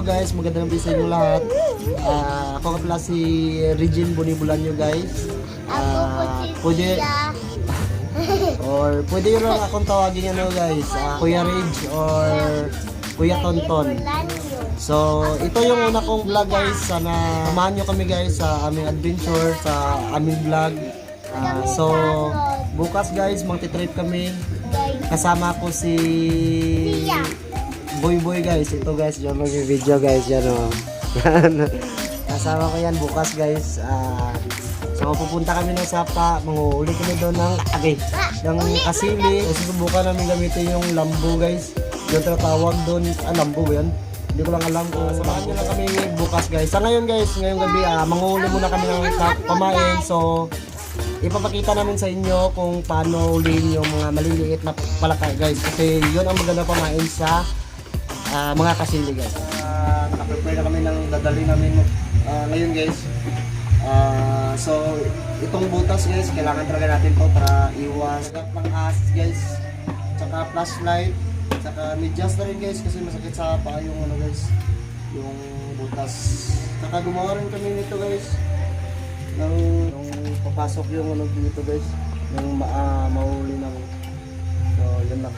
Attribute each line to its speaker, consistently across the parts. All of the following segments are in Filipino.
Speaker 1: guys, magandang gabi sa inyo lahat. Ako nga pala si Regine Bonibulanyo guys. Pwede pwede yun lang akong tawagin guys, Kuya Reg or Kuya Tonton. So ito yung una kong vlog guys. Sana samahan nyo kami guys sa aming adventure, sa aming vlog. So bukas guys magti-trip kami. Kasama ko si Boy guys. Ito guys, dyan mag-video guys. Yan o. Kasama ko yan bukas guys. So pupunta kami ng Sapa. Manguuli kami doon ng kasili. Susubukan namin gamitin yung lambo guys. Yung tinatawag doon. Lambo yan. Hindi ko lang alam kung samahan nyo lang kami bukas guys. Sa ngayon guys, ngayong gabi manguuli muna kami ng pamain. So ipapakita namin sa inyo kung paano ulihin yung mga maliliit na palaka guys. Kasi yun ang maganda pamain sa mga kasili guys. Nakaprepare na kami ng dadali namin ngayon guys. So itong butas guys, kailangan talaga natin to para iwas ng as guys. Tsaka flashlight, tsaka medyas na rin guys kasi masakit sa paa yung guys, yung butas. Tsaka gumawa rin kami nito guys nung papasok yung dito guys, yung mahuli namin. So yun lang.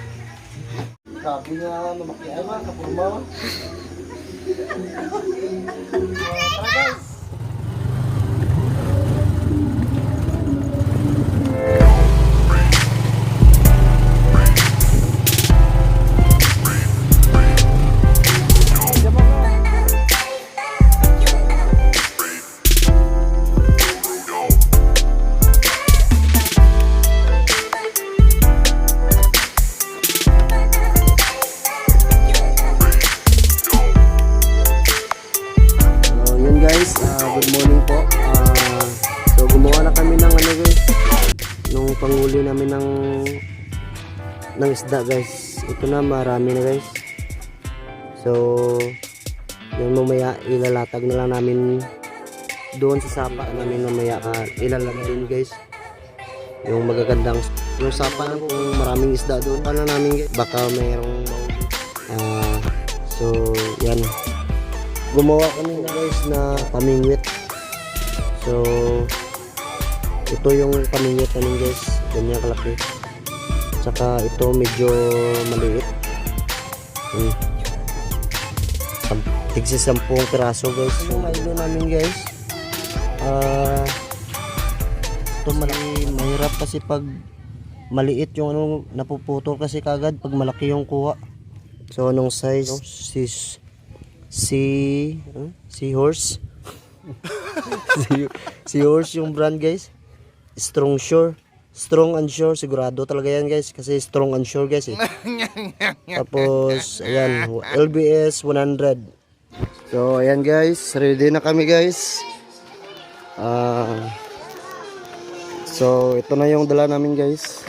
Speaker 1: Sabi nga mamaki ay mga kapurma. Tara guys. Good morning po. So gumawa na kami ng guys, nung panghuli namin ng isda guys. Ito na, marami na guys. So yun, mamaya ilalatag na lang namin doon sa sapa namin. Mamaya ilalagay din guys yung magagandang yung sapa na kung maraming isda doon. Paano namin guys, baka mayroong so yan, gumawa kami na guys na pamingwit. So ito yung pamingwit namin guys, ganyan kalaki. Tsaka ito medyo maliit. Tigsi 10 piraso guys yung mailo namin guys. Ito malaki, mahirap kasi pag maliit yung napuputol kasi kagad pag malaki yung kuha. So anong size? Seahorse. Seahorse yung brand guys. Strong and sure, sigurado talaga yan guys kasi strong and sure guys eh. Tapos ayan, LBS 100. So ayan guys, ready na kami guys. So ito na yung dala namin guys.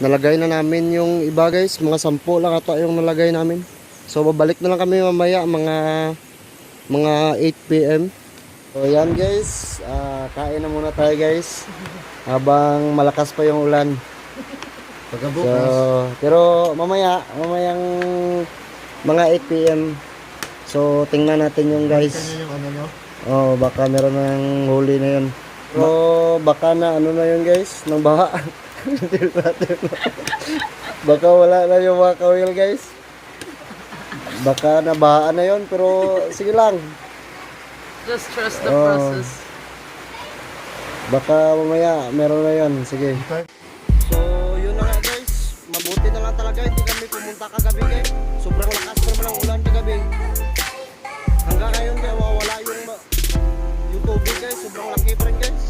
Speaker 1: Nalagay na namin yung iba guys, mga 10 lang ata yung nalagay namin. So babalik na lang kami mamaya mga 8 PM. So yan guys, kain na muna tayo guys habang malakas pa yung ulan. So, pero mamayang mga 8 PM. So tingnan natin yung guys. Oh, baka meron ng huli na yun. Pero baka na na yun guys, ng baha. Baka wala na yung mga kawil guys. Baka nabahaan na yon, pero sige lang.
Speaker 2: Just trust the
Speaker 1: Oh.
Speaker 2: process.
Speaker 1: Baka mamaya meron na yan. Sige. So, yun na nga guys. Mabuti na lang talaga. Hindi kami pumunta kagabi guys. Sobrang lakas naman ang ulan kagabi. Hanggang ngayon guys, mawawala yung tubig guys. Sobrang laki pa rin guys.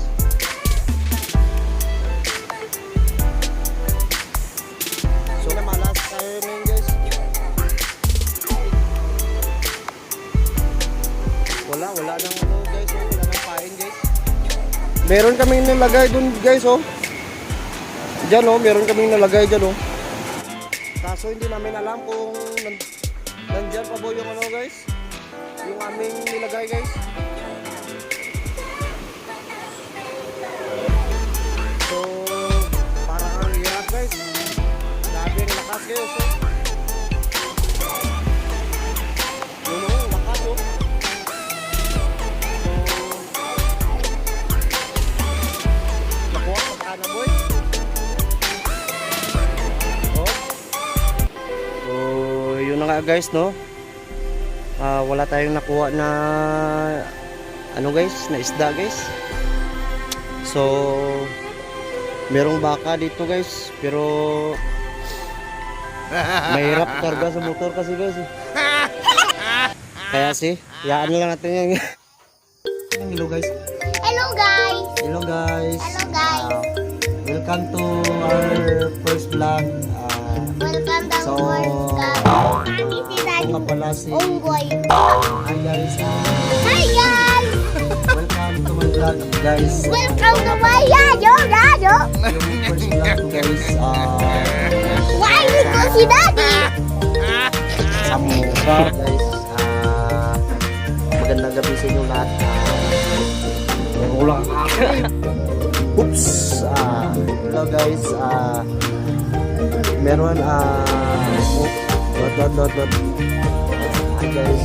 Speaker 1: So, namalas tayo ngayon guys. Wala nang ano guys. Wala nang pain guys. Meron kaming nilagay dun guys oh. Diyan oh, meron kaming nalagay dyan oh. Kaso hindi namin alam kung nandyan pa ba yung ano guys. Yung aming nilagay guys. So, parang ang hirap guys. Grabe ang lakas guys oh. Yun oh, lakas oh. Ano boy? Oh, yun na nga guys no. Wala tayong nakuha na ano guys, na isda guys. So merong baka dito guys, pero mahirap karga sa motor kasi guys. Kaya yaan na lang natin yan. Hello guys.
Speaker 3: Hello guys!
Speaker 1: Hello guys.
Speaker 3: Hello guys!
Speaker 1: Welcome to our first vlog.
Speaker 3: Welcome to
Speaker 1: So,
Speaker 3: first vlog. Kami si
Speaker 1: Ako
Speaker 3: Daddy
Speaker 1: nga pala si
Speaker 3: Onggoy.
Speaker 1: Hi guys.
Speaker 3: Hi guys!
Speaker 1: Welcome to my vlog guys.
Speaker 3: Welcome to my yayo!
Speaker 1: Yung first vlog ko guys.
Speaker 3: Why we go si Daddy?
Speaker 1: Sa mukha guys. Magandang gabi sa inyo lahat. Ulang Oops! Hello guys. Meron what? Hi guys.